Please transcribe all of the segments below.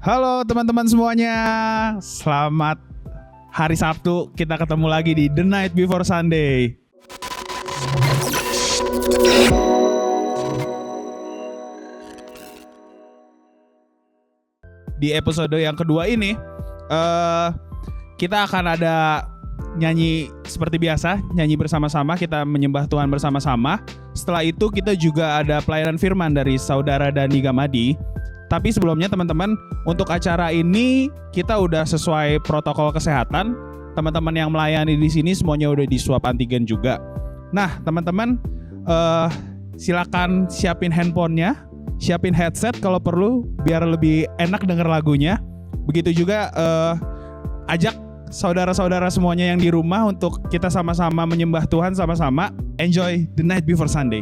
Halo teman-teman semuanya, selamat hari Sabtu. Kita ketemu lagi di The Night Before Sunday. Di episode yang kedua ini, kita akan ada nyanyi seperti biasa, nyanyi bersama-sama, kita menyembah Tuhan bersama-sama. Setelah itu kita juga ada pelayanan firman dari Saudara Dani Gamadi. Tapi sebelumnya teman-teman, untuk acara ini kita udah sesuai protokol kesehatan. Teman-teman yang melayani di sini semuanya udah di swab antigen juga. Nah teman-teman, silakan siapin handphonenya, siapin headset kalau perlu biar lebih enak denger lagunya. Begitu juga ajak saudara-saudara semuanya yang di rumah untuk kita sama-sama menyembah Tuhan sama-sama. Enjoy The Night Before Sunday.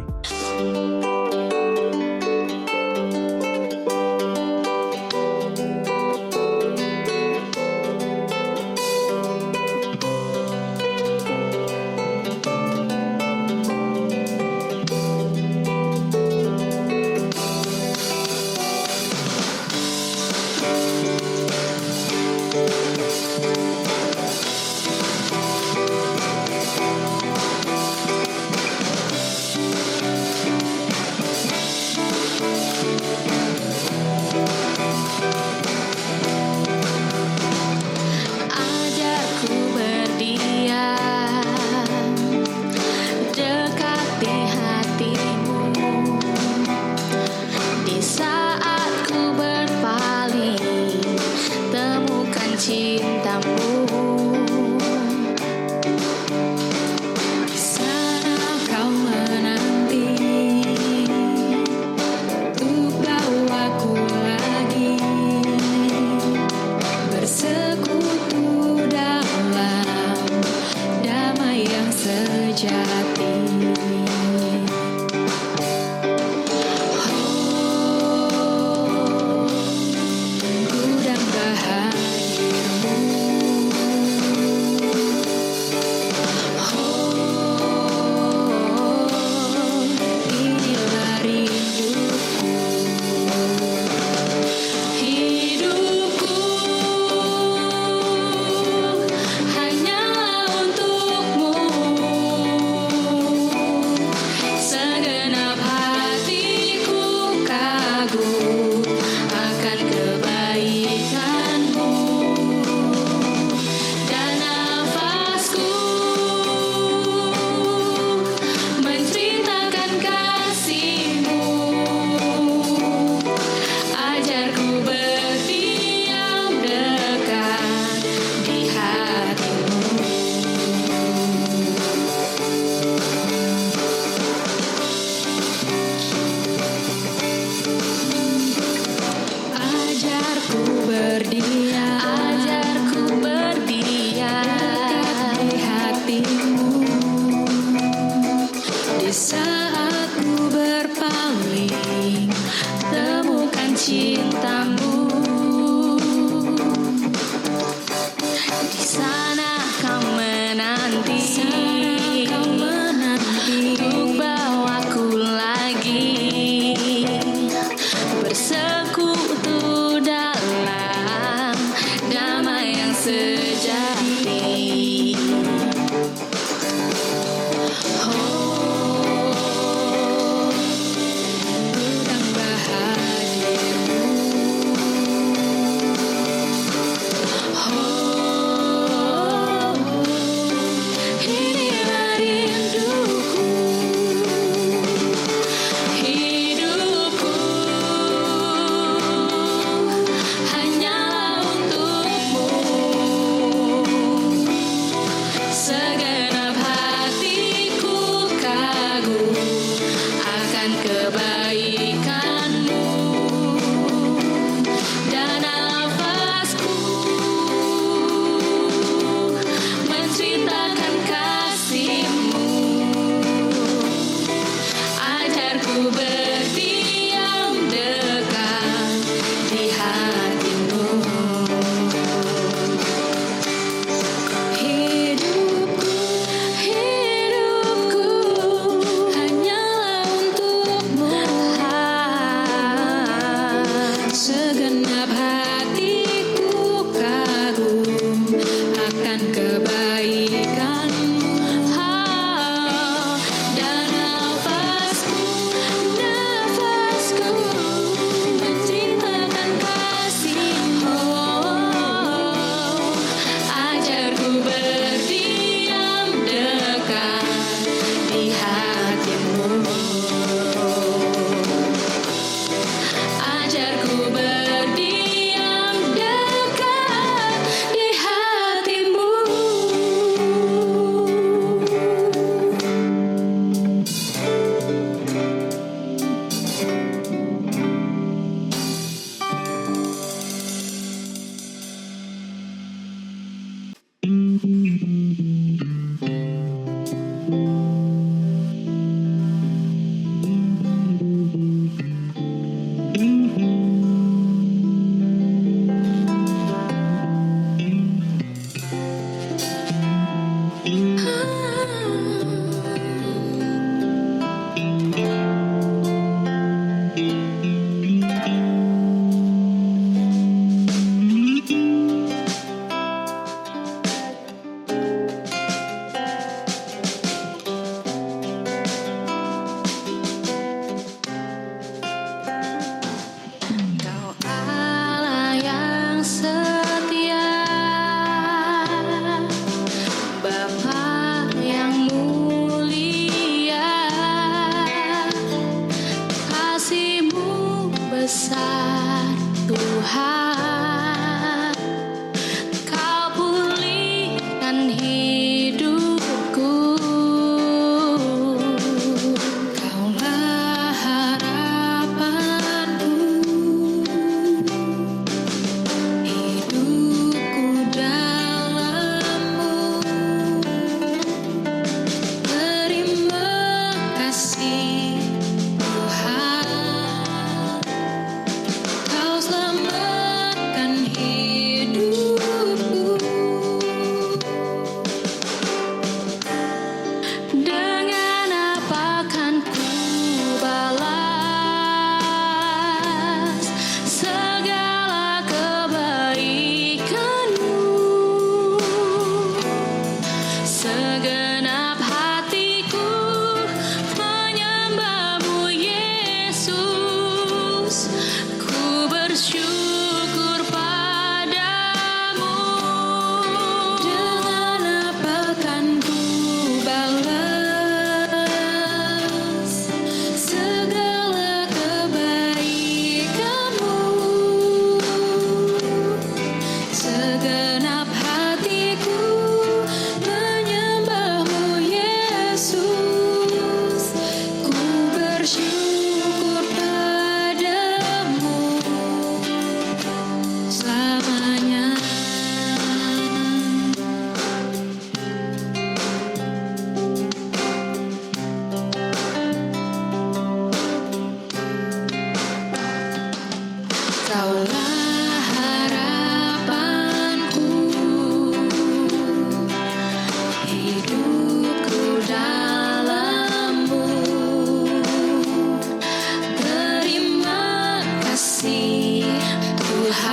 Bersekutu Tuhan, Kau pulihkan hidupku. Kaulah harapanku, hidupku dalam-Mu. Terima kasih Tuhan, Kau selamatkan hidupku. Dengan apa kan ku balas segala kebaikan-Mu? Segenap hatiku menyembah-Mu, Yesus. Ku bersyukur padamu. Dengan apa kan ku balas segala kebaikan-Mu? Segenap hatiku menyembah-Mu, Yesus. Ku bersyukur padamu selamanya. Kaulah harapanku, hidupku dalam-Mu. Terima kasih Tuhan,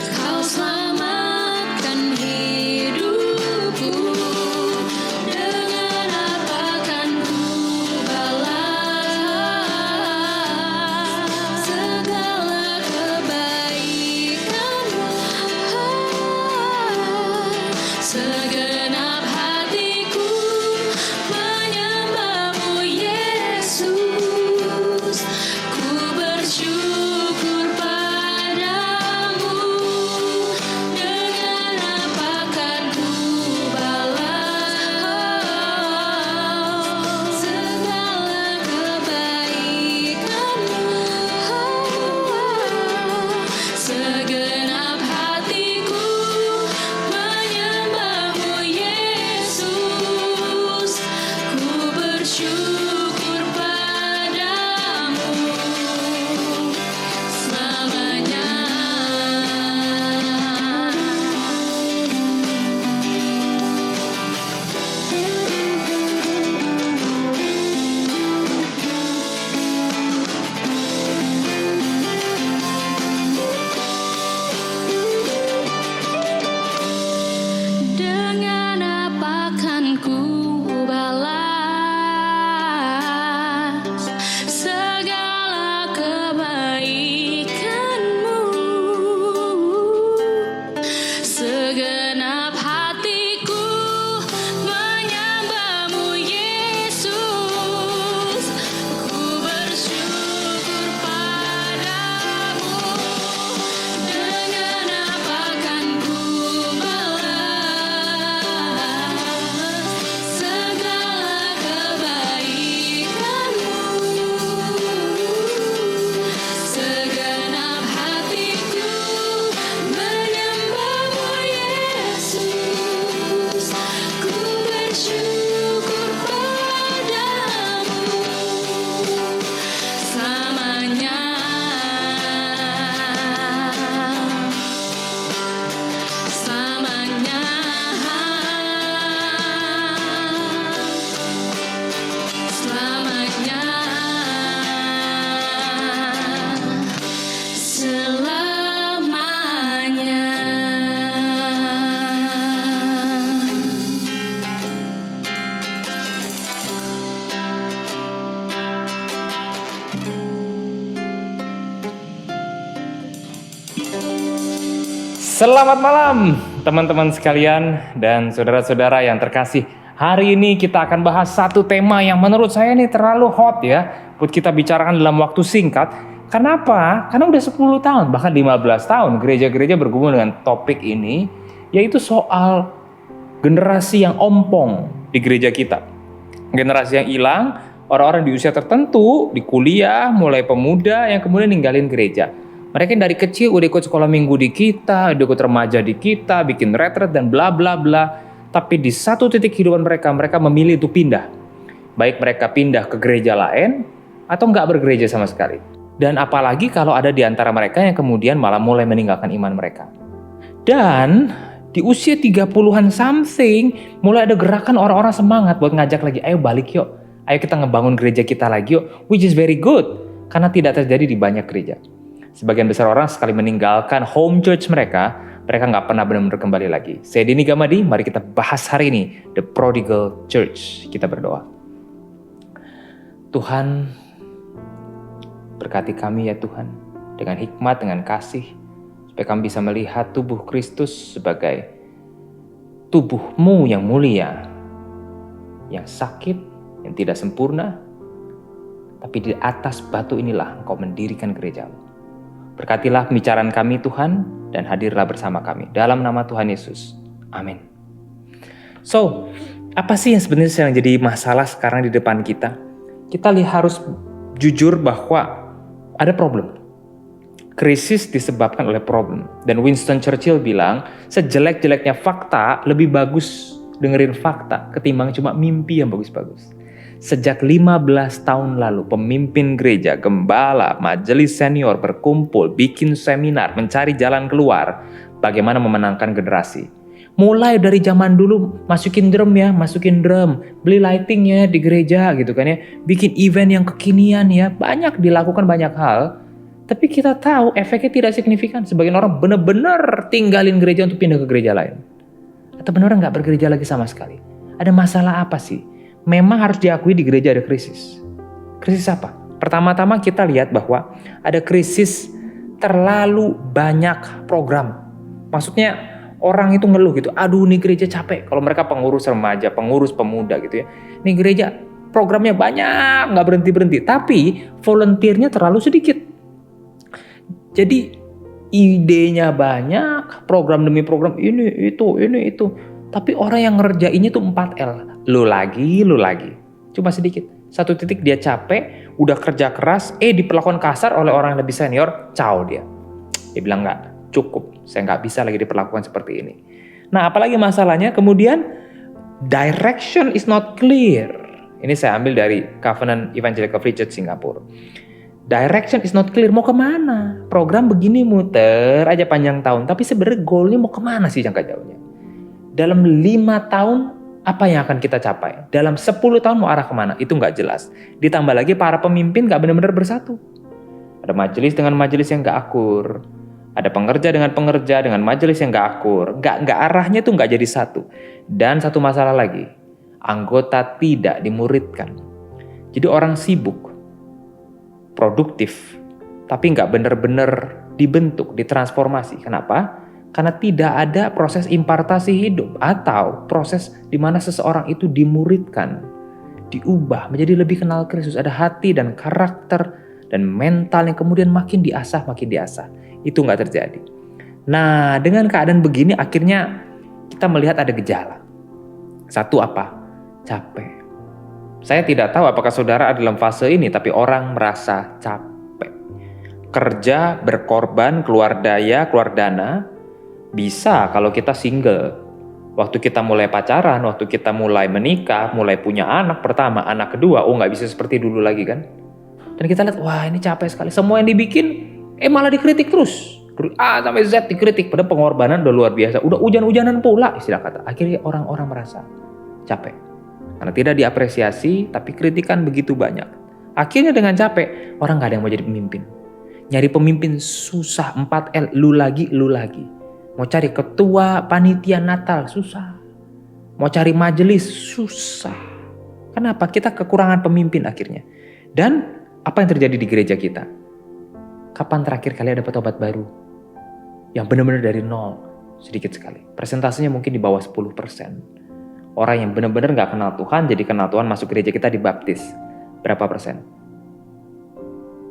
Kau selamatkan hidupku. Dengan apa kan ku balas segala kebaikan-Mu? Segenap hatiku menyembah-Mu, Yesus. Ku bersyukur padamu. Dengan apa kan ku balas segala kebaikan-Mu? Segenap hatiku menyembah-Mu, Yesus. Ku bersyukur padamu selamanya. Dengan apa kan ku balas segala kebaikan-Mu? Segenap hatiku menyembah-Mu, Yesus. Ku bersyukur padamu. Dengan apa kan ku balas segala kebaikan-Mu? Segenap hatiku menyembah-Mu, Yesus. Ku bersyukur padamu selamanya. Selamanya. Selamanya. Selamat malam teman-teman sekalian dan saudara-saudara yang terkasih. Hari ini kita akan bahas satu tema yang menurut saya ini terlalu hot ya, buat kita bicarakan dalam waktu singkat. Kenapa? Karena udah 10 tahun, bahkan 15 tahun gereja-gereja bergumul dengan topik ini, yaitu soal generasi yang ompong di gereja kita. Generasi yang hilang, orang-orang di usia tertentu, di kuliah, mulai pemuda yang kemudian ninggalin gereja. Mereka yang dari kecil udah ikut sekolah minggu di kita, udah ikut remaja di kita, bikin retret dan bla bla bla. Tapi di satu titik kehidupan mereka, mereka memilih untuk pindah. Baik mereka pindah ke gereja lain, atau nggak bergereja sama sekali. Dan apalagi kalau ada di antara mereka yang kemudian malah mulai meninggalkan iman mereka. Dan di usia 30-an something, mulai ada gerakan orang-orang semangat buat ngajak lagi, ayo balik yuk. Ayo kita ngebangun gereja kita lagi yuk. Which is very good, karena tidak terjadi di banyak gereja. Sebagian besar orang sekali meninggalkan home church mereka nggak pernah benar-benar kembali lagi. Saya Denny Gamadi, mari kita bahas hari ini The Prodigal Church. Kita berdoa. Tuhan, berkati kami ya Tuhan, dengan hikmat, dengan kasih, supaya kami bisa melihat tubuh Kristus sebagai tubuh-Mu yang mulia, yang sakit, yang tidak sempurna, tapi di atas batu inilah Engkau mendirikan gereja-Mu. Berkatilah pembicaraan kami Tuhan, dan hadirlah bersama kami. Dalam nama Tuhan Yesus. Amin. So, apa sih yang sebenarnya yang jadi masalah sekarang di depan kita? Kita harus jujur bahwa ada problem. Krisis disebabkan oleh problem. Dan Winston Churchill bilang, sejelek-jeleknya fakta, lebih bagus dengerin fakta ketimbang cuma mimpi yang bagus-bagus. Sejak 15 tahun lalu, pemimpin gereja, gembala, majelis senior berkumpul, bikin seminar, mencari jalan keluar, bagaimana memenangkan generasi. Mulai dari zaman dulu, masukin drum, beli lightingnya di gereja gitu kan ya, bikin event yang kekinian ya, banyak dilakukan banyak hal, tapi kita tahu efeknya tidak signifikan. Sebagian orang benar-benar tinggalin gereja untuk pindah ke gereja lain. Atau benar-benar nggak bergereja lagi sama sekali. Ada masalah apa sih? Memang harus diakui di gereja ada krisis. Krisis apa? Pertama-tama kita lihat bahwa ada krisis terlalu banyak program. Maksudnya orang itu ngeluh gitu, aduh nih gereja capek. Kalau mereka pengurus remaja, pengurus pemuda gitu ya. Nih gereja programnya banyak, nggak berhenti-berhenti. Tapi volunteernya terlalu sedikit. Jadi idenya banyak, program demi program ini itu. Tapi orang yang ngerjainnya tuh 4L. Lu lagi. Cuma sedikit. Satu titik dia capek, udah kerja keras, diperlakukan kasar oleh orang yang lebih senior, ciao dia. Dia bilang nggak, cukup. Saya nggak bisa lagi diperlakukan seperti ini. Nah, apalagi masalahnya kemudian direction is not clear. Ini saya ambil dari Covenant Evangelical Free Church Singapura. Direction is not clear, mau kemana? Program begini muter aja panjang tahun, tapi sebenarnya goalnya mau kemana sih jangka jauhnya? Dalam 5 tahun, apa yang akan kita capai? Dalam 10 tahun mau arah kemana? Itu nggak jelas. Ditambah lagi para pemimpin nggak benar-benar bersatu. Ada majelis dengan majelis yang nggak akur. Ada pengerja dengan majelis yang nggak akur. Nggak arahnya tuh nggak jadi satu. Dan satu masalah lagi, anggota tidak dimuridkan. Jadi orang sibuk, produktif, tapi nggak benar-benar dibentuk, ditransformasi. Kenapa? Karena tidak ada proses impartasi hidup atau proses di mana seseorang itu dimuridkan, diubah menjadi lebih kenal Kristus. Ada hati dan karakter dan mental yang kemudian makin diasah. Itu nggak terjadi. Nah, dengan keadaan begini akhirnya kita melihat ada gejala. Satu apa? Capek. Saya tidak tahu apakah saudara ada dalam fase ini, tapi orang merasa capek. Kerja, berkorban, keluar daya, keluar dana. Bisa kalau kita single. Waktu kita mulai pacaran, waktu kita mulai menikah, mulai punya anak pertama, anak kedua, nggak bisa seperti dulu lagi kan. Dan kita lihat, wah ini capek sekali. Semua yang dibikin, malah dikritik terus. A sampai Z dikritik. Padahal pengorbanan udah luar biasa. Udah hujan-hujanan pula istilah kata. Akhirnya orang-orang merasa capek. Karena tidak diapresiasi, tapi kritikan begitu banyak. Akhirnya dengan capek, orang gak ada yang mau jadi pemimpin. Nyari pemimpin susah, 4L, lu lagi. Mau cari ketua panitia Natal, susah. Mau cari majelis, susah. Kenapa? Kita kekurangan pemimpin akhirnya. Dan apa yang terjadi di gereja kita? Kapan terakhir kali dapat obat baru? Yang benar-benar dari nol, sedikit sekali. Persentasenya mungkin di bawah 10%. Orang yang benar-benar gak kenal Tuhan, jadi kenal Tuhan masuk gereja kita dibaptis. Berapa persen?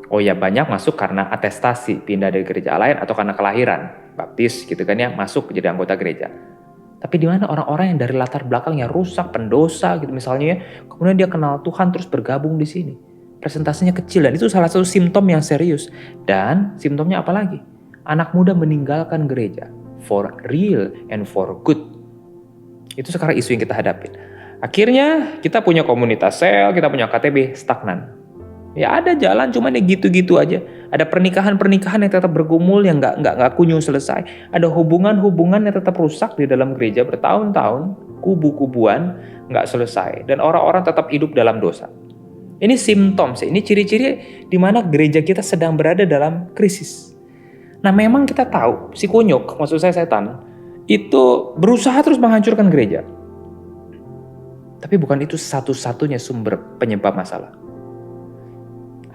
Oh ya, banyak masuk karena atestasi, pindah dari gereja lain atau karena kelahiran, baptis gitu kan ya, masuk jadi anggota gereja. Tapi di mana orang-orang yang dari latar belakang yang rusak, pendosa gitu misalnya ya, kemudian dia kenal Tuhan terus bergabung di sini. Presentasinya kecil dan itu salah satu simptom yang serius. Dan simptomnya apa lagi? Anak muda meninggalkan gereja for real and for good. Itu sekarang isu yang kita hadapin. Akhirnya kita punya komunitas sel, kita punya KTB stagnan. Ya ada jalan cuman ya gitu-gitu aja. Ada pernikahan-pernikahan yang tetap bergumul yang nggak kunjung selesai. Ada hubungan-hubungan yang tetap rusak di dalam gereja bertahun-tahun, kubu-kubuan nggak selesai dan orang-orang tetap hidup dalam dosa. Ini simptom sih, ini ciri-ciri di mana gereja kita sedang berada dalam krisis. Nah memang kita tahu si kunyuk, maksud saya setan, itu berusaha terus menghancurkan gereja. Tapi bukan itu satu-satunya sumber penyebab masalah.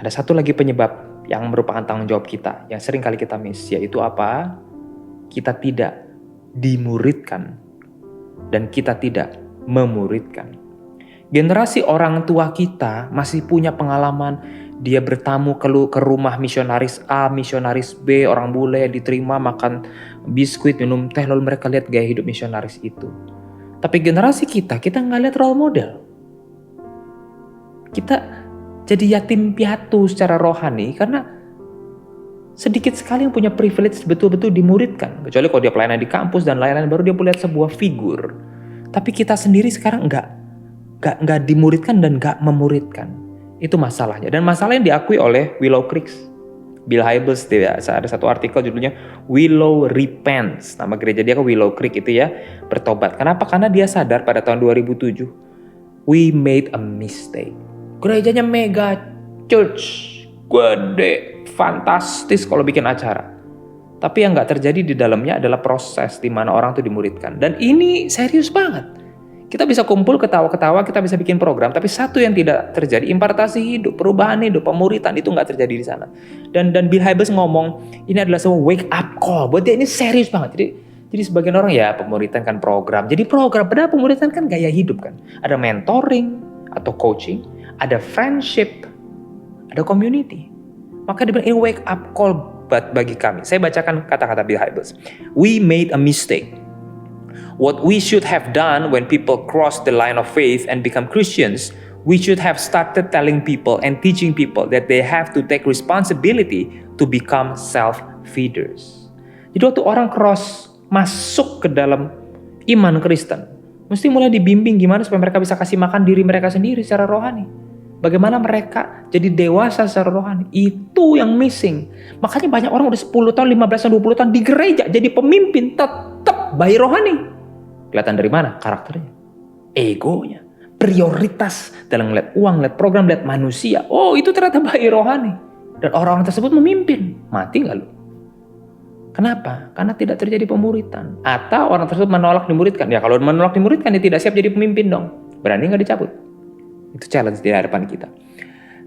Ada satu lagi penyebab yang merupakan tanggung jawab kita, yang sering kali kita miss, yaitu apa? Kita tidak dimuridkan dan kita tidak memuridkan. Generasi orang tua kita masih punya pengalaman, dia bertamu ke rumah misionaris A, misionaris B, orang bule diterima makan biskuit, minum teh, lalu mereka lihat gaya hidup misionaris itu. Tapi generasi kita nggak lihat role model. Kita jadi yatim piatu secara rohani karena sedikit sekali yang punya privilege betul-betul dimuridkan. Kecuali kalau dia pelayanan di kampus dan lain-lain baru dia melihat sebuah figur. Tapi kita sendiri sekarang nggak dimuridkan dan nggak memuridkan. Itu masalahnya. Dan masalah yang diakui oleh Willow Creek. Bill Hybels, ada satu artikel judulnya Willow Repents. Nama gereja dia ke Willow Creek itu ya, bertobat. Kenapa? Karena dia sadar pada tahun 2007, we made a mistake. Gerejanya mega church, gede, fantastis kalau bikin acara. Tapi yang nggak terjadi di dalamnya adalah proses di mana orang itu dimuridkan. Dan ini serius banget. Kita bisa kumpul ketawa-ketawa, kita bisa bikin program, tapi satu yang tidak terjadi, impartasi hidup, perubahan hidup, pemuritan itu nggak terjadi di sana. Dan Bill Hybels ngomong, ini adalah sebuah wake up call. Buat dia ini serius banget. Jadi sebagian orang ya pemuritan kan program. Jadi program, padahal pemuritan kan gaya hidup kan. Ada mentoring atau coaching, ada friendship, ada community. Maka dia bilang ini wake up call bagi kami. Saya bacakan kata-kata Bill Hybels. We made a mistake. What we should have done when people cross the line of faith and become Christians, we should have started telling people and teaching people that they have to take responsibility to become self-feeders. Jadi waktu orang masuk ke dalam iman Kristen, mesti mulai dibimbing gimana supaya mereka bisa kasih makan diri mereka sendiri secara rohani. Bagaimana mereka jadi dewasa secara rohani. Itu yang missing. Makanya banyak orang udah 10 tahun, 15 tahun, 20 tahun di gereja jadi pemimpin tetap bayi rohani. Kelihatan dari mana? Karakternya, egonya, prioritas dalam ngeliat uang, ngeliat program, ngeliat manusia. Oh itu ternyata bayi rohani. Dan orang-orang tersebut memimpin. Mati gak lu? Kenapa? Karena tidak terjadi pemuritan. Atau orang tersebut menolak dimuridkan. Ya kalau menolak dimuridkan dia tidak siap jadi pemimpin dong. Berani gak dicabut? Itu challenge di hadapan kita.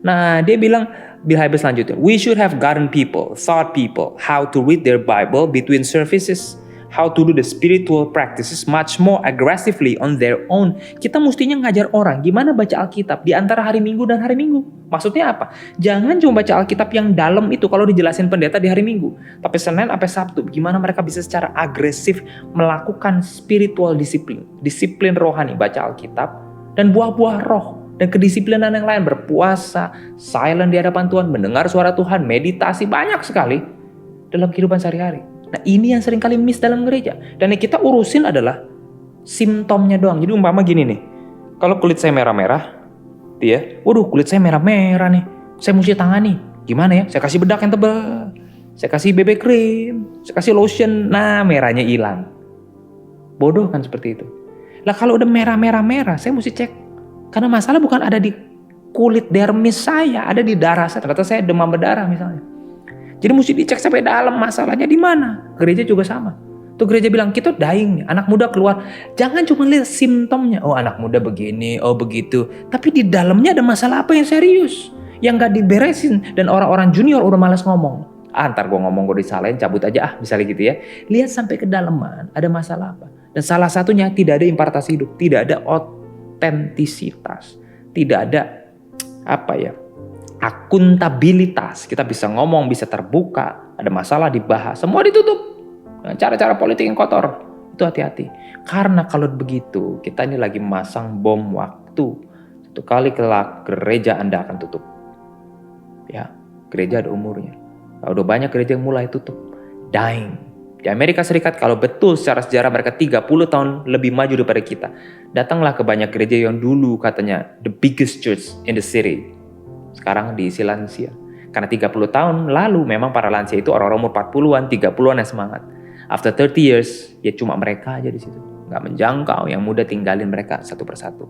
Nah dia bilang, Bill Hybels lanjutin, we should have gotten people, taught people how to read their Bible between services, how to do the spiritual practices much more aggressively on their own. Kita mestinya ngajar orang gimana baca Alkitab di antara hari Minggu dan hari Minggu. Maksudnya apa? Jangan cuma baca Alkitab yang dalam itu kalau dijelasin pendeta di hari Minggu. Tapi Senin sampai Sabtu, gimana mereka bisa secara agresif melakukan spiritual disiplin. Disiplin rohani, baca Alkitab dan buah-buah roh. Dan kedisiplinan yang lain, berpuasa, silent di hadapan Tuhan, mendengar suara Tuhan, meditasi, banyak sekali dalam kehidupan sehari-hari. Nah ini yang sering kali miss dalam gereja. Dan yang kita urusin adalah simptomnya doang. Jadi umpama gini nih, kalau kulit saya merah-merah, dia, waduh kulit saya merah-merah nih, saya mesti tangani. Gimana ya? Saya kasih bedak yang tebal, saya kasih BB cream, saya kasih lotion, nah merahnya hilang. Bodoh kan seperti itu. Lah kalau udah merah-merah, saya mesti cek. Karena masalah bukan ada di kulit dermis saya, ada di darah saya. Ternyata saya demam berdarah misalnya. Jadi mesti dicek sampai dalam masalahnya di mana. Gereja juga sama. Tuh gereja bilang kita dying, anak muda keluar. Jangan cuma lihat simptomnya. Oh anak muda begini, oh begitu. Tapi di dalamnya ada masalah apa yang serius, yang gak diberesin. Dan orang-orang junior udah malas ngomong. Ntar gue ngomong gue disalahin, cabut aja misalnya gitu ya. Lihat sampai kedalaman, ada masalah apa. Dan salah satunya tidak ada impartasi hidup, tidak ada otentisitas, tidak ada akuntabilitas, kita bisa ngomong, bisa terbuka, ada masalah dibahas, semua ditutup. Cara-cara politik yang kotor, itu hati-hati. Karena kalau begitu, kita ini lagi masang bom waktu. Satu kali kelak gereja Anda akan tutup. Ya, gereja ada umurnya. Nah, udah banyak gereja yang mulai tutup. Dying. Di Amerika Serikat kalau betul secara sejarah mereka 30 tahun lebih maju daripada kita. Datanglah ke banyak gereja yang dulu katanya the biggest church in the city. Sekarang diisi lansia. Karena 30 tahun lalu memang para lansia itu orang-orang umur 40-an, 30-an yang semangat. After 30 years, ya cuma mereka aja di situ. Nggak menjangkau, yang muda tinggalin mereka satu persatu.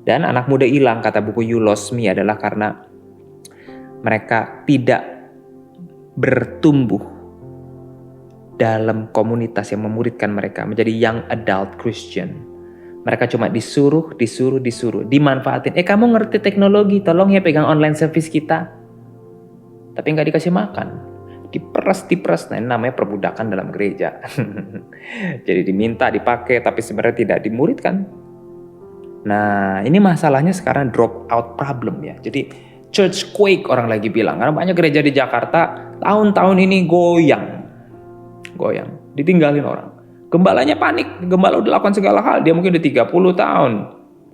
Dan anak muda hilang, kata buku You Lost Me, adalah karena mereka tidak bertumbuh dalam komunitas yang memuridkan mereka menjadi young adult Christian. Mereka cuma disuruh, dimanfaatin. Kamu ngerti teknologi, tolong ya pegang online service kita. Tapi nggak dikasih makan. Diperas. Nah, ini namanya perbudakan dalam gereja. Jadi diminta, dipakai, tapi sebenarnya tidak dimuridkan. Nah, ini masalahnya sekarang drop out problem ya. Jadi church quake orang lagi bilang. Karena banyak gereja di Jakarta tahun-tahun ini goyang. Ditinggalin orang. Gembalanya panik, gembala udah lakukan segala hal, dia mungkin udah 30 tahun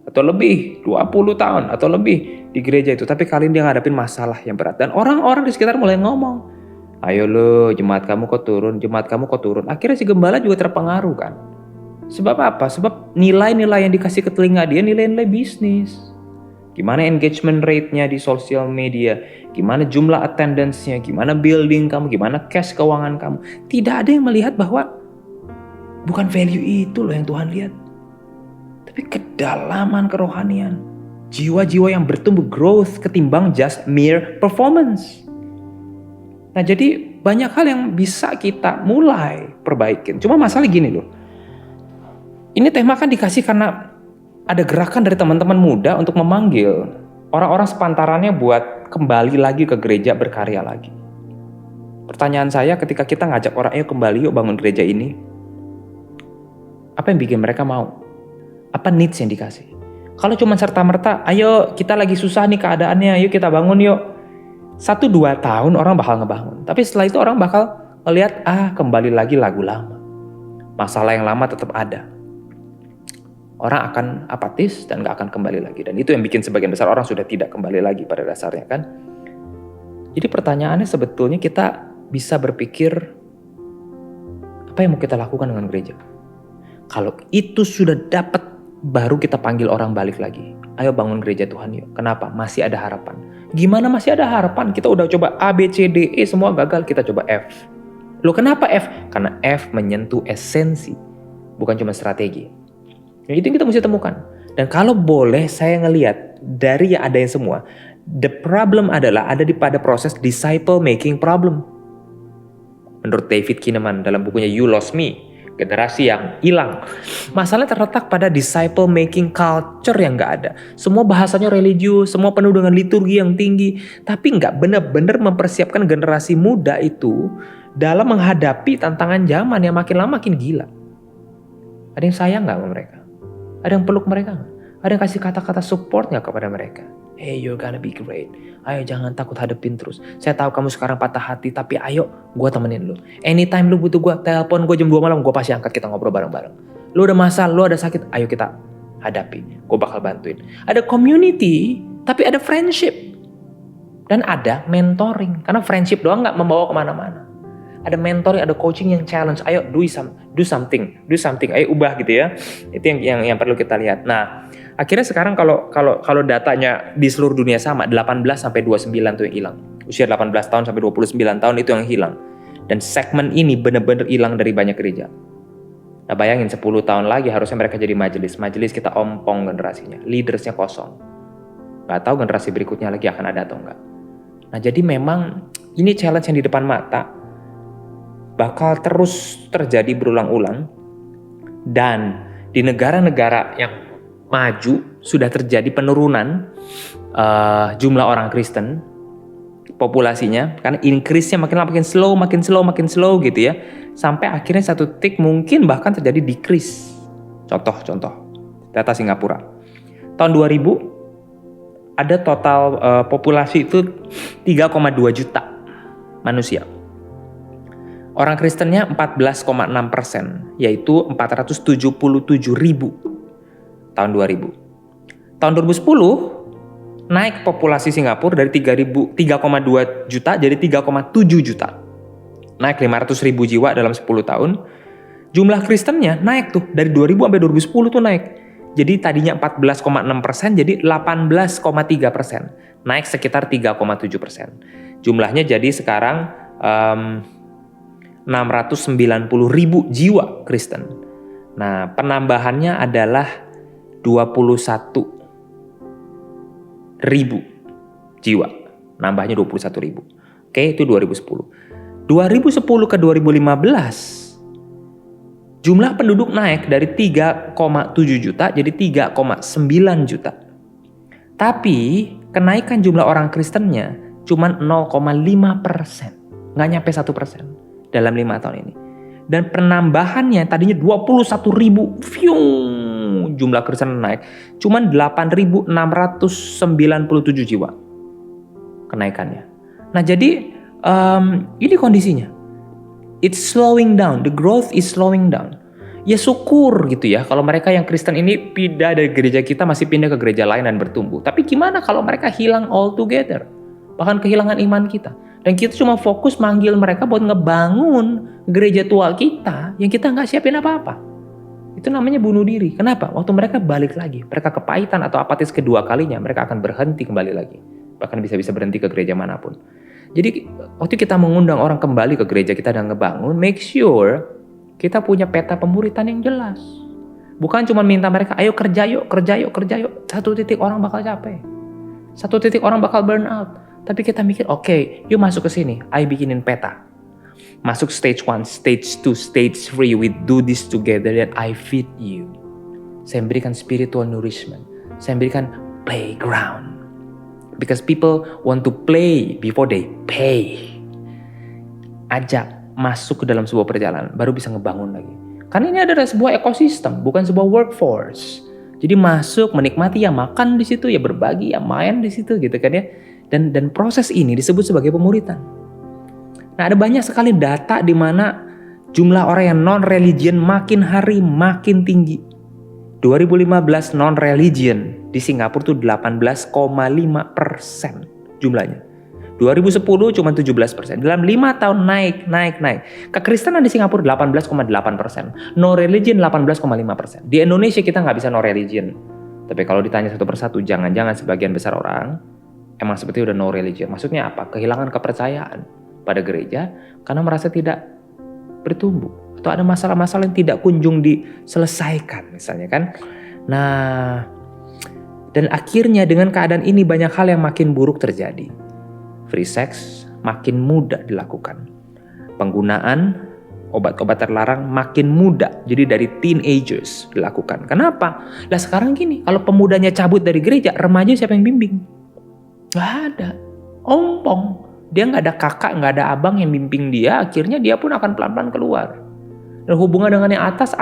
atau lebih, 20 tahun atau lebih di gereja itu, tapi kali ini dia ngadepin masalah yang berat dan orang-orang di sekitar mulai ngomong, ayo lo jemaat kamu kok turun. Akhirnya si gembala juga terpengaruh kan. Sebab apa? Sebab nilai-nilai yang dikasih ke telinga dia nilai-nilai bisnis. Gimana engagement rate-nya di sosial media, gimana jumlah attendance-nya, gimana building kamu, gimana cash keuangan kamu. Tidak ada yang melihat bahwa bukan value itu loh yang Tuhan lihat. Tapi kedalaman kerohanian. Jiwa-jiwa yang bertumbuh growth ketimbang just mere performance. Nah jadi banyak hal yang bisa kita mulai perbaikin. Cuma masalah gini loh. Ini tema kan dikasih karena ada gerakan dari teman-teman muda untuk memanggil orang-orang sepantarannya buat kembali lagi ke gereja berkarya lagi. Pertanyaan saya ketika kita ngajak orang, ayo kembali yuk bangun gereja ini. Apa yang bikin mereka mau? Apa needs yang dikasih? Kalau cuma serta-merta, ayo kita lagi susah nih keadaannya, ayo kita bangun yuk. 1-2 tahun orang bakal ngebangun. Tapi setelah itu orang bakal melihat, kembali lagi lagu lama. Masalah yang lama tetap ada. Orang akan apatis dan gak akan kembali lagi. Dan itu yang bikin sebagian besar orang sudah tidak kembali lagi pada dasarnya kan. Jadi pertanyaannya sebetulnya kita bisa berpikir, apa yang mau kita lakukan dengan gereja? Kalau itu sudah dapat, baru kita panggil orang balik lagi. Ayo bangun gereja Tuhan yuk. Kenapa? Masih ada harapan. Gimana masih ada harapan? Kita udah coba A, B, C, D, E semua gagal. Kita coba F. Loh kenapa F? Karena F menyentuh esensi. Bukan cuma strategi. Itu yang kita mesti temukan. Dan kalau boleh saya ngelihat dari yang ada yang semua. The problem adalah ada pada proses disciple making problem. Menurut David Kinnaman dalam bukunya You Lost Me. Generasi yang hilang. Masalah terletak pada disciple making culture yang gak ada. Semua bahasanya religius, semua penuh dengan liturgi yang tinggi. Tapi gak benar-benar mempersiapkan generasi muda itu dalam menghadapi tantangan zaman yang makin lama makin gila. Ada yang sayang gak sama mereka? Ada yang peluk mereka gak? Ada yang kasih kata-kata support gak kepada mereka? Hey, you're gonna be great. Ayo jangan takut, hadepin terus. Saya tahu kamu sekarang patah hati, tapi ayo gue temenin lu. Anytime lu butuh gue, telepon gue jam 2 malam, gue pasti angkat, kita ngobrol bareng-bareng. Lu ada masalah, lu ada sakit, ayo kita hadapi. Gue bakal bantuin. Ada community, tapi ada friendship. Dan ada mentoring. Karena friendship doang gak membawa kemana-mana. Ada mentoring, ada coaching yang challenge. Ayo do something. Ayo ubah gitu ya. Itu yang perlu kita lihat. Nah, akhirnya sekarang kalau datanya di seluruh dunia sama, 18 sampai 29 tuh yang hilang. Usia 18 tahun sampai 29 tahun itu yang hilang. Dan segmen ini benar-benar hilang dari banyak gereja. Nah, bayangin 10 tahun lagi harusnya mereka jadi majelis. Majelis kita ompong generasinya. Leadersnya kosong. Gak tahu generasi berikutnya lagi akan ada atau enggak. Nah, jadi memang ini challenge yang di depan mata. Bakal terus terjadi berulang-ulang. Dan di negara-negara yang maju sudah terjadi penurunan jumlah orang Kristen, populasinya, karena increase-nya makin slow gitu ya, sampai akhirnya satu titik mungkin bahkan terjadi decrease. Contoh data Singapura tahun 2000 ada total populasi itu 3,2 juta manusia. Orang Kristennya 14,6%, yaitu 477.000 tahun 2000. Tahun 2010 naik populasi Singapura dari 3,2 juta jadi 3,7 juta. Naik 500.000 jiwa dalam 10 tahun. Jumlah Kristennya naik tuh dari 2000 sampai 2010 tuh naik. Jadi tadinya 14,6% jadi 18,3%. Naik sekitar 3,7%. Jumlahnya jadi sekarang 690.000 jiwa Kristen. Nah, penambahannya adalah 21.000 jiwa. Nambahnya 21.000. Oke, itu 2010. 2010 ke 2015, jumlah penduduk naik dari 3,7 juta jadi 3,9 juta. Tapi, kenaikan jumlah orang Kristennya cuma 0,5%. Nggak nyampe 1% dalam 5 tahun ini. Dan penambahannya tadinya 21.000, jumlah Kristen naik, cuman 8.697 jiwa kenaikannya. Nah, jadi ini kondisinya. It's slowing down, the growth is slowing down. Ya syukur gitu ya, kalau mereka yang Kristen ini pindah dari gereja kita masih pindah ke gereja lain dan bertumbuh. Tapi gimana kalau mereka hilang altogether? Bahkan kehilangan iman kita. Dan kita cuma fokus manggil mereka buat ngebangun gereja tua kita yang kita nggak siapin apa-apa. Itu namanya bunuh diri. Kenapa? Waktu mereka balik lagi, mereka kepahitan atau apatis kedua kalinya, mereka akan berhenti kembali lagi. Bahkan bisa-bisa berhenti ke gereja manapun. Jadi waktu kita mengundang orang kembali ke gereja kita dan ngebangun, make sure kita punya peta pemuritan yang jelas. Bukan cuma minta mereka, ayo kerja yuk, kerja yuk, kerja yuk. 1 titik orang bakal capek. 1 titik orang bakal burn out. Tapi kita mikir, oke, yuk masuk ke sini. Ayo bikinin peta. Masuk stage 1, stage 2, stage 3. We do this together and I feed you. Saya berikan spiritual nourishment. Saya berikan playground. Because people want to play before they pay. Ajak masuk ke dalam sebuah perjalanan, baru bisa ngebangun lagi. Karena ini adalah sebuah ekosistem, bukan sebuah workforce. Jadi masuk, menikmati, ya makan di situ, ya berbagi, ya main di situ gitu kan ya. Dan proses ini disebut sebagai pemuritan. Nah, ada banyak sekali data di mana jumlah orang yang non-religion makin hari makin tinggi. 2015 non-religion di Singapura tuh 18,5% jumlahnya. 2010 cuma 17%. Dalam 5 tahun naik. Kekristenan di Singapura 18,8%. Non-religion 18,5%. Di Indonesia kita nggak bisa non-religion. Tapi kalau ditanya satu persatu, jangan-jangan sebagian besar orang emang seperti udah no religion. Maksudnya apa? Kehilangan kepercayaan pada gereja karena merasa tidak bertumbuh. Atau ada masalah-masalah yang tidak kunjung diselesaikan misalnya kan. Nah, dan akhirnya dengan keadaan ini banyak hal yang makin buruk terjadi. Free sex makin mudah dilakukan. Penggunaan obat-obat terlarang makin mudah. Jadi dari teenagers dilakukan. Kenapa? Lah sekarang gini, kalau pemudanya cabut dari gereja, remaja siapa yang bimbing? Gak ada. Ompong. Dia gak ada kakak, gak ada abang yang bimbing dia. Akhirnya dia pun akan pelan-pelan keluar. Dan hubungan dengan yang atas,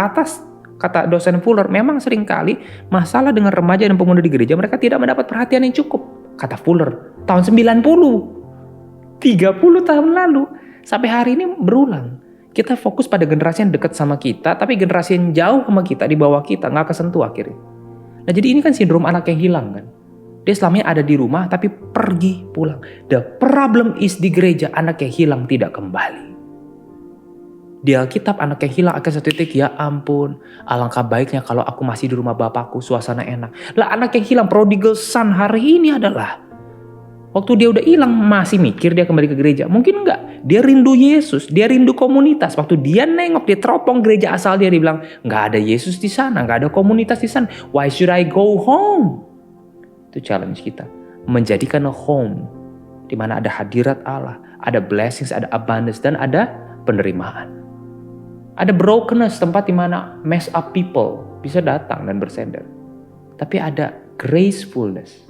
kata dosen Fuller, memang seringkali masalah dengan remaja dan pemuda di gereja, mereka tidak mendapat perhatian yang cukup. Kata Fuller, tahun 90, 30 tahun lalu, sampai hari ini berulang. Kita fokus pada generasi yang dekat sama kita, tapi generasi yang jauh sama kita, di bawah kita, gak kesentuh akhirnya. Nah jadi ini kan sindrom anak yang hilang kan. Dia selamanya ada di rumah, tapi pergi pulang. The problem is di gereja, anak yang hilang tidak kembali. Di Alkitab anak yang hilang akan satu titik, ya ampun, alangkah baiknya kalau aku masih di rumah bapakku, suasana enak. Lah anak yang hilang, prodigal son hari ini adalah waktu dia udah hilang masih mikir dia kembali ke gereja. Mungkin enggak, dia rindu Yesus, dia rindu komunitas. Waktu dia nengok, dia teropong gereja asal dia bilang, nggak ada Yesus di sana, nggak ada komunitas di sana. Why should I go home? Itu challenge kita, menjadikan a home di mana ada hadirat Allah, ada blessings, ada abundance, dan ada penerimaan. Ada brokenness, tempat di mana messed up people bisa datang dan bersender. Tapi ada gracefulness.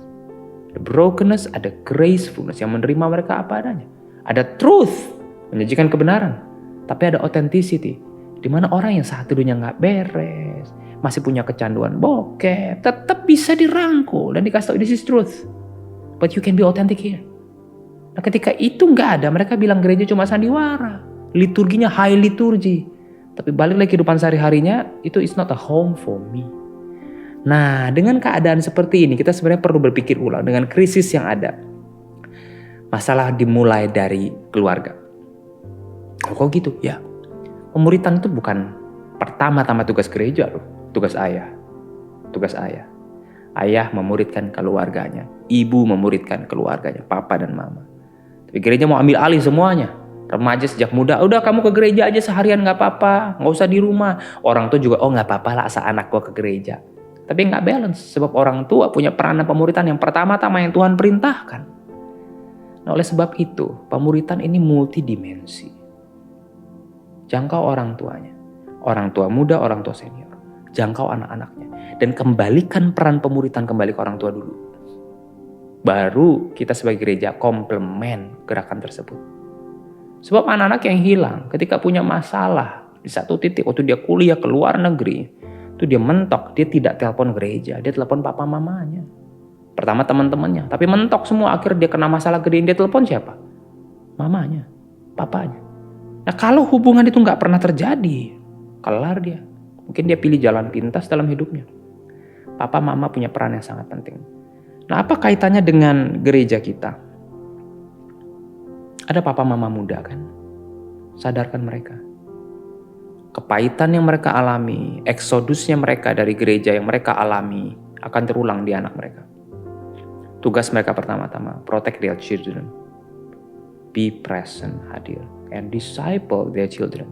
Ada brokenness, ada gracefulness yang menerima mereka apa adanya. Ada truth, menyajikan kebenaran. Tapi ada authenticity, di mana orang yang saat hidupnya nggak beres, masih punya kecanduan bokep, tetap bisa dirangkul dan dikasih tahu this is truth. but you can be authentic here. Nah ketika itu nggak ada, mereka bilang gereja cuma sandiwara. Liturginya high liturgi. Tapi balik lagi kehidupan sehari-harinya, itu is not a home for me. Nah dengan keadaan seperti ini, kita sebenarnya perlu berpikir ulang dengan krisis yang ada. Masalah dimulai dari keluarga. Kok gitu? Ya. Pemuritan itu bukan pertama-tama tugas gereja loh. Tugas ayah. Tugas ayah. Ayah memuridkan keluarganya. Ibu memuridkan keluarganya. Papa dan mama. Tapi gereja mau ambil alih semuanya. Remaja sejak muda. Udah kamu ke gereja aja seharian gak apa-apa. Gak usah di rumah. Orang tua juga gak apa-apa lah asal anak gua ke gereja. Tapi gak balance. Sebab orang tua punya peranan pemuritan yang pertama-tama yang Tuhan perintahkan. Nah oleh sebab itu pemuritan ini multidimensi. Jangkau orang tuanya. Orang tua muda, orang tua senior. Jangkau anak-anaknya. Dan kembalikan peran pemuritan kembali ke orang tua dulu. Baru kita sebagai gereja komplement gerakan tersebut. Sebab anak-anak yang hilang ketika punya masalah. Di satu titik waktu dia kuliah ke luar negeri. Itu dia mentok, dia tidak telepon gereja. Dia telepon papa mamanya. Pertama teman-temannya. Tapi mentok semua, akhirnya dia kena masalah gede. Dia telepon siapa? Mamanya, papanya. Nah kalau hubungan itu gak pernah terjadi, kelar dia. Mungkin dia pilih jalan pintas dalam hidupnya. Papa mama punya peran yang sangat penting. Nah apa kaitannya dengan gereja kita? Ada papa mama muda kan? Sadarkan mereka. Kepahitan yang mereka alami, eksodusnya mereka dari gereja yang mereka alami akan terulang di anak mereka. Tugas mereka pertama-tama, protect their children. Be present, hadir. And disciple their children.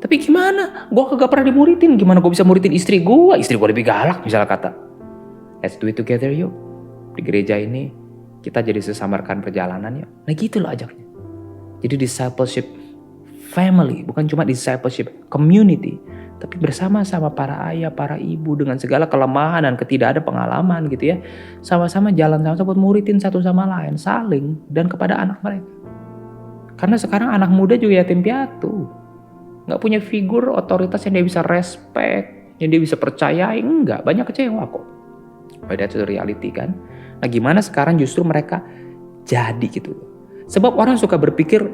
Tapi gimana? Gue kagak pernah dimuridin. Gimana gue bisa muridin istri gue? Istri gue lebih galak misalnya kata. Let's do it together yuk. Di gereja ini kita jadi sesama rekan perjalanan yuk. Nah gitu loh ajaknya. Jadi discipleship family. Bukan cuma discipleship community. Tapi bersama-sama para ayah, para ibu dengan segala kelemahan dan ketidakada pengalaman gitu ya. Sama-sama jalan sama-sama buat muridin satu sama lain. Saling dan kepada anak mereka. Karena sekarang anak muda juga yatim piatu. Gak punya figur otoritas yang dia bisa respect. Yang dia bisa percayai. Enggak, banyak kecewa kok. But that's the reality kan. Nah gimana sekarang justru mereka jadi gitu. Sebab orang suka berpikir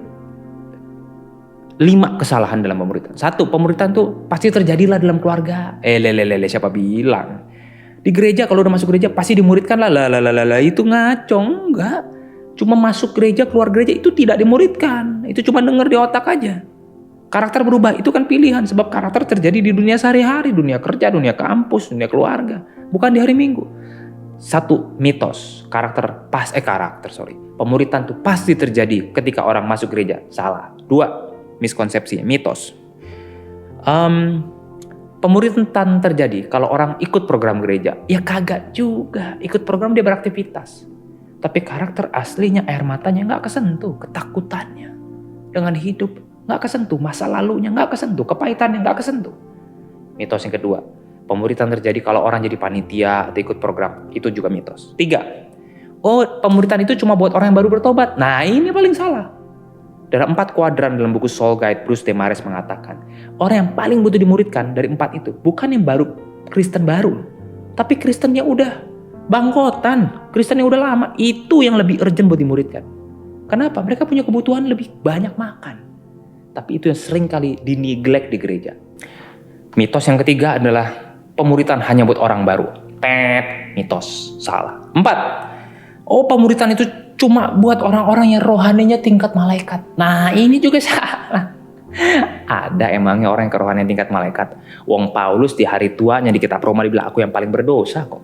5 kesalahan dalam pemuritan. 1, pemuritan tuh pasti terjadilah dalam keluarga. Siapa bilang? Di gereja kalau udah masuk gereja pasti dimuridkan lah. Itu ngaco. Enggak. Cuma masuk gereja, keluar gereja itu tidak dimuridkan. Itu cuma denger di otak aja. Karakter berubah itu kan pilihan. Sebab karakter terjadi di dunia sehari-hari. Dunia kerja, dunia kampus, dunia keluarga. Bukan di hari Minggu. 1, mitos. Pemuritan tuh pasti terjadi ketika orang masuk gereja. Salah. 2, miskonsepsi, mitos. Pemuritan terjadi kalau orang ikut program gereja. Ya kagak juga. Ikut program dia beraktivitas. Tapi karakter aslinya, air matanya gak kesentuh. Ketakutannya dengan hidup gak kesentuh. Masa lalunya gak kesentuh. Kepahitannya gak kesentuh. Mitos yang kedua. Pemuritan terjadi kalau orang jadi panitia atau ikut program. Itu juga mitos. 3. Pemuritan itu cuma buat orang yang baru bertobat. Nah ini paling salah. Dalam 4 kuadran dalam buku Soul Guide, Bruce Demares mengatakan, orang yang paling butuh dimuridkan dari 4 itu bukan yang baru, Kristen baru, tapi Kristen yang udah bangkotan, Kristen yang udah lama, itu yang lebih urgent buat dimuridkan. Kenapa? Mereka punya kebutuhan lebih banyak makan. Tapi itu yang sering kali di-neglect di gereja. Mitos yang ketiga adalah pemuritan hanya buat orang baru. Mitos, salah. 4. Pemuritan itu cuma buat orang-orang yang rohaninya tingkat malaikat. Nah ini juga salah. Ada emangnya orang yang kerohanian tingkat malaikat. Wong Paulus di hari tuanya di kitab Roma dibilang aku yang paling berdosa kok.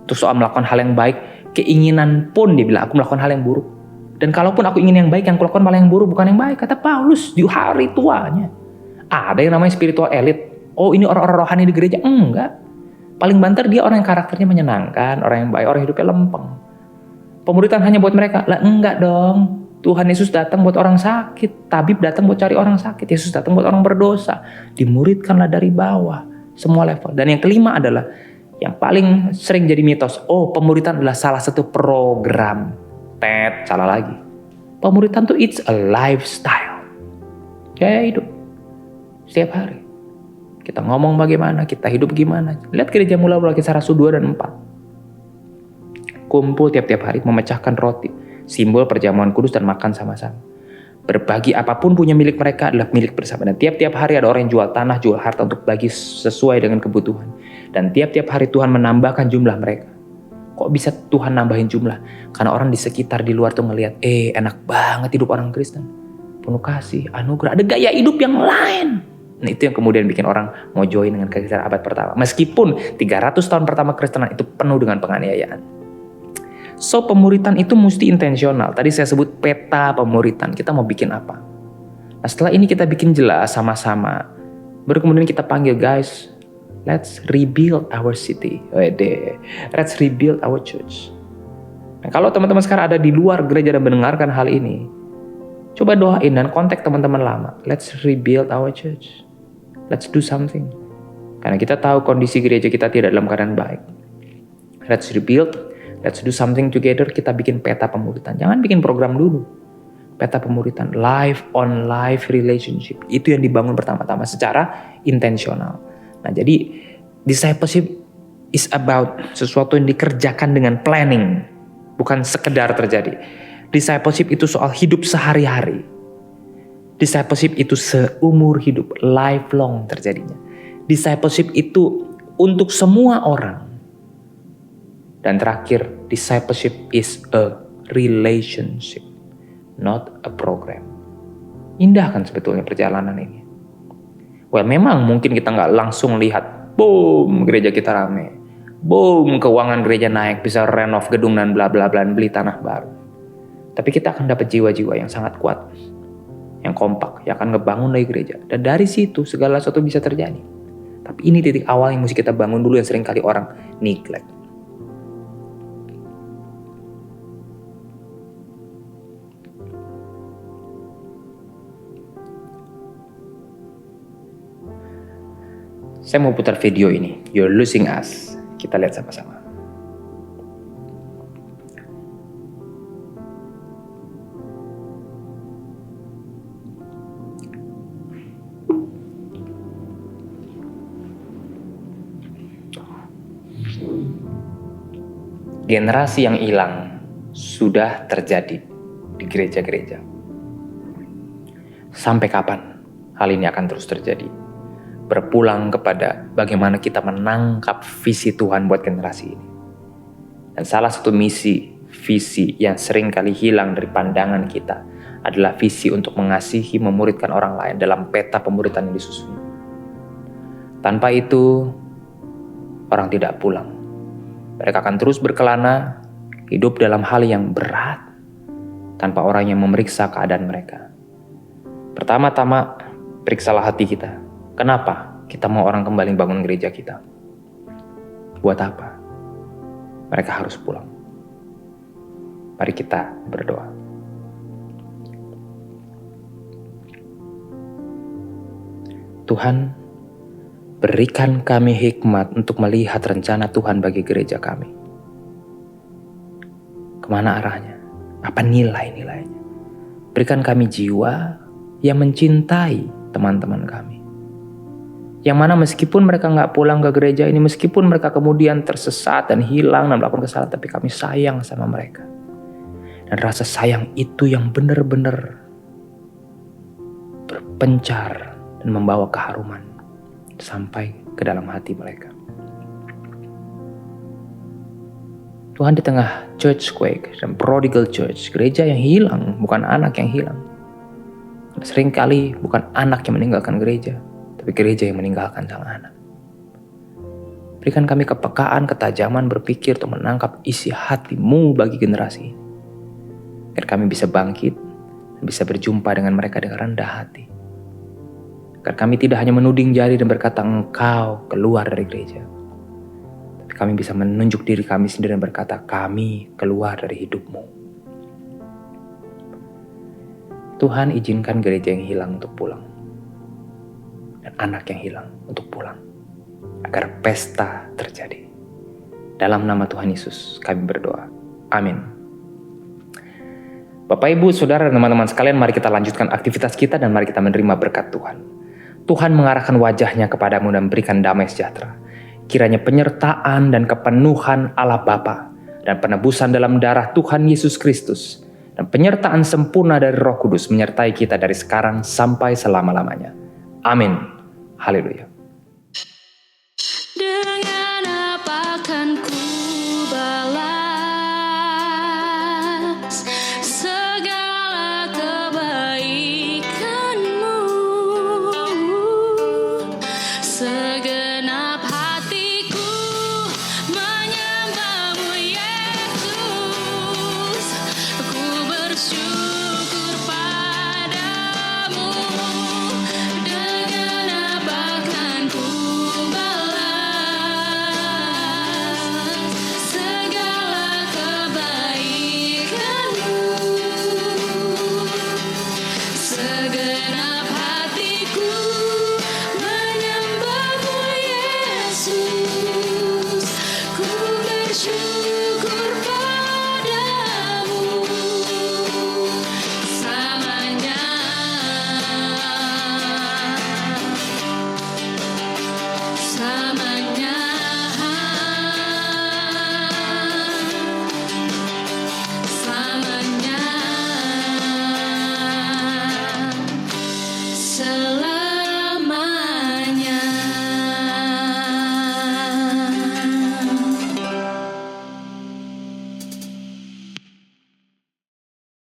Terus soal melakukan hal yang baik, keinginan pun dibilang aku melakukan hal yang buruk. Dan kalaupun aku ingin yang baik, yang kulakukan malah yang buruk, bukan yang baik. Kata Paulus di hari tuanya. Ada yang namanya spiritual elite. Ini orang-orang rohani di gereja. Enggak. Paling banter dia orang yang karakternya menyenangkan, orang yang baik, orang hidupnya lempeng. Pemuritan hanya buat mereka. Lah enggak dong. Tuhan Yesus datang buat orang sakit. Tabib datang buat cari orang sakit. Yesus datang buat orang berdosa. Dimuridkanlah dari bawah. Semua level. Dan yang kelima adalah yang paling sering jadi mitos. Pemuritan adalah salah satu program. Salah lagi. Pemuritan tuh it's a lifestyle. Gaya hidup. Setiap hari. Kita ngomong bagaimana, kita hidup gimana. Lihat gereja Mula Kisah Rasul 2 dan 4. kumpul tiap-tiap hari memecahkan roti, simbol perjamuan kudus dan makan sama-sama. Berbagi apapun punya milik mereka adalah milik bersama. Dan tiap-tiap hari ada orang yang jual tanah, jual harta untuk bagi sesuai dengan kebutuhan. Dan tiap-tiap hari Tuhan menambahkan jumlah mereka. Kok bisa Tuhan nambahin jumlah? Karena orang di sekitar di luar tuh ngelihat, enak banget hidup orang Kristen. Penuh kasih, anugerah, ada gaya hidup yang lain. Nah itu yang kemudian bikin orang mau join dengan Kristen abad pertama. Meskipun 300 tahun pertama Kristenan itu penuh dengan penganiayaan. So pemuritan itu mesti intensional. Tadi saya sebut peta pemuritan. Kita mau bikin apa? Nah setelah ini kita bikin jelas sama-sama. Baru kemudian kita panggil, guys, let's rebuild our city. Let's rebuild our church. Nah, kalau teman-teman sekarang ada di luar gereja dan mendengarkan hal ini, coba doain dan kontak teman-teman lama. Let's rebuild our church. Let's do something. Karena kita tahu kondisi gereja kita tidak dalam keadaan baik. Let's rebuild. Let's do something together. Kita bikin peta pemuritan. Jangan bikin program dulu. Peta pemuritan. Life on life relationship. Itu yang dibangun pertama-tama secara intensional. Nah jadi discipleship is about sesuatu yang dikerjakan dengan planning. Bukan sekedar terjadi. Discipleship itu soal hidup sehari-hari. Discipleship itu seumur hidup. Lifelong terjadinya. Discipleship itu untuk semua orang. Dan terakhir, discipleship is a relationship, not a program. Indah kan sebetulnya perjalanan ini. Well, memang mungkin kita nggak langsung lihat, boom, gereja kita rame. Boom, keuangan gereja naik, bisa renov gedung dan bla bla bla, beli tanah baru. Tapi kita akan dapat jiwa-jiwa yang sangat kuat, yang kompak, yang akan ngebangun lagi gereja. Dan dari situ segala sesuatu bisa terjadi. Tapi ini titik awal yang mesti kita bangun dulu yang sering kali orang neglect. Saya mau putar video ini, You're Losing Us. Kita lihat sama-sama. Generasi yang hilang sudah terjadi di gereja-gereja. Sampai kapan hal ini akan terus terjadi? Berpulang kepada bagaimana kita menangkap visi Tuhan buat generasi ini. Dan salah satu visi yang sering kali hilang dari pandangan kita adalah visi untuk mengasihi, memuridkan orang lain dalam peta pemuritan yang disusun. Tanpa itu, orang tidak pulang. Mereka akan terus berkelana, hidup dalam hal yang berat, tanpa orang yang memeriksa keadaan mereka. Pertama-tama, periksalah hati kita. Kenapa kita mau orang kembali bangun gereja kita? Buat apa? Mereka harus pulang. Mari kita berdoa. Tuhan, berikan kami hikmat untuk melihat rencana Tuhan bagi gereja kami. Kemana arahnya? Apa nilai-nilainya? Berikan kami jiwa yang mencintai teman-teman kami. Yang mana meskipun mereka nggak pulang ke gereja ini, meskipun mereka kemudian tersesat dan hilang dan melakukan kesalahan, tapi kami sayang sama mereka. Dan rasa sayang itu yang benar-benar berpencar dan membawa keharuman sampai ke dalam hati mereka. Tuhan, di tengah church quake dan prodigal church, gereja yang hilang, bukan anak yang hilang. Seringkali bukan anak yang meninggalkan gereja, tapi gereja yang meninggalkan sang anak. Berikan kami kepekaan, ketajaman berpikir untuk menangkap isi hati-Mu bagi generasi ini. Agar kami bisa bangkit dan bisa berjumpa dengan mereka dengan rendah hati. Agar kami tidak hanya menuding jari dan berkata, Engkau keluar dari gereja. Tapi kami bisa menunjuk diri kami sendiri dan berkata, kami keluar dari hidup-Mu. Tuhan, izinkan gereja yang hilang untuk pulang. Dan anak yang hilang untuk pulang. Agar pesta terjadi. Dalam nama Tuhan Yesus kami berdoa. Amin. Bapak, Ibu, Saudara, dan teman-teman sekalian, mari kita lanjutkan aktivitas kita dan mari kita menerima berkat Tuhan. Tuhan mengarahkan wajahnya kepadamu dan memberikan damai sejahtera. Kiranya penyertaan dan kepenuhan Allah Bapa, dan penebusan dalam darah Tuhan Yesus Kristus, dan penyertaan sempurna dari Roh Kudus menyertai kita dari sekarang sampai selama-lamanya. Amin. Haleluya.